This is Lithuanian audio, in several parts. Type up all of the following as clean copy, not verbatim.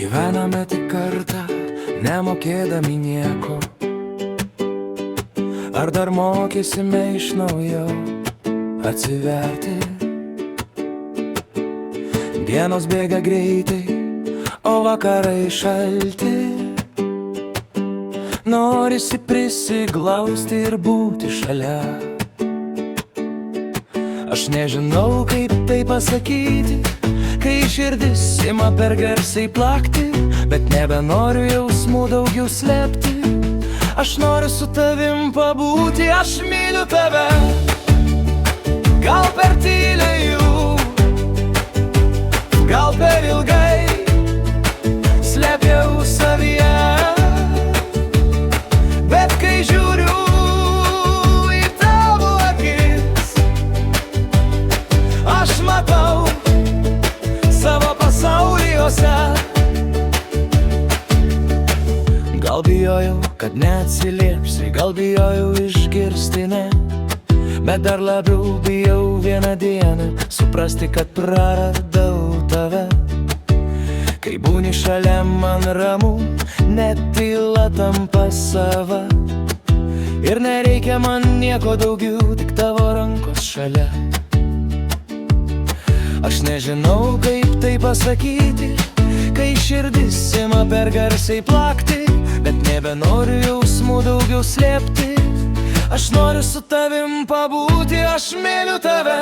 Gyvename tik kartą, nemokėdami nieko. Ar dar mokysime iš naujo atsiverti? Dienos bėga greitai, o vakarai šalti. Norisi prisiglausti ir būti šalia. Aš nežinau, kaip tai pasakyti, kai širdis ima per garsiai plakti, bet nebenoriu jausmų daugiau slėpti. Aš noriu su tavim pabūti, aš myliu tave. Gal per tyliai jų, gal per ilgai slėpiau savyje, bet kai žiūriu į tavo akis, aš matau savo pasauliuose. Gal bijojau, kad neatsiliepsi, gal bijojau išgirsti ne, bet dar labiau bijau vieną dieną suprasti, kad praradau tave. Kai būni šalia man ramu, net tyla tampa sava, ir nereikia man nieko daugiau, tik tavo rankos šalia. Aš nežinau, kaip tai pasakyti, kai širdis ima per garsiai plakti, bet nebenoriu jausmų daugiau slėpti. Aš noriu su tavim pabūti, aš myliu tave.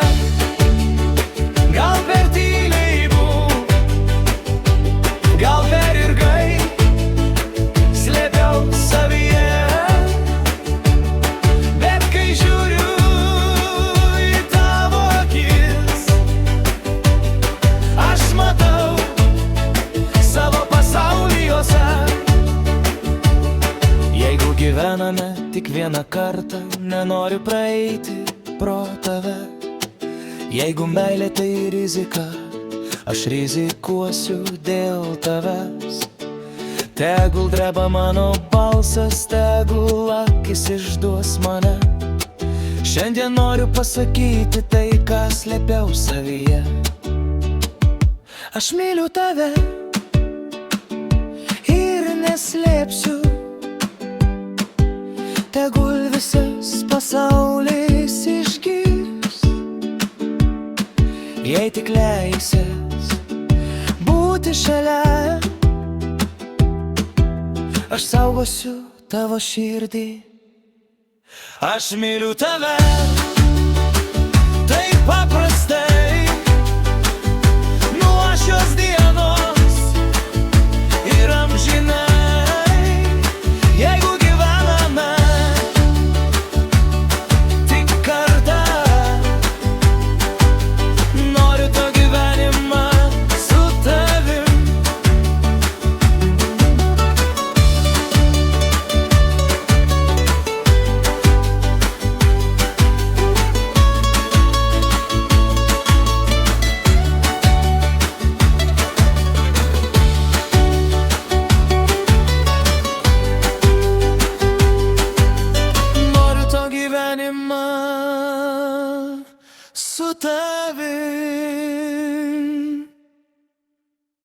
Gal per tyliai būk, gal per ilgai slėpiau savyje, bet kai žiūriu į tavo akis, aš matau savo pasauliuose. Jeigu gyvename tik vieną kartą, nenoriu praeiti pro tave. Jeigu meilė tai rizika, aš rizikuosiu dėl tavęs. Tegul dreba mano balsas, tegul akis išduos mane. Šiandien noriu pasakyti tai, ką slėpiau savyje. Aš myliu tave ir neslėpsiu. Tegul visas pasaulis išgirs, jei tik leisies būti šalia. Aš saugosiu tavo širdį. Aš myliu tave taip paprastai, nuo šios dienos ir amžinai. Jeigu gyvename tik kartą, noriu to gyvenimą su tavim. Noriu to gyvenimą su tavim.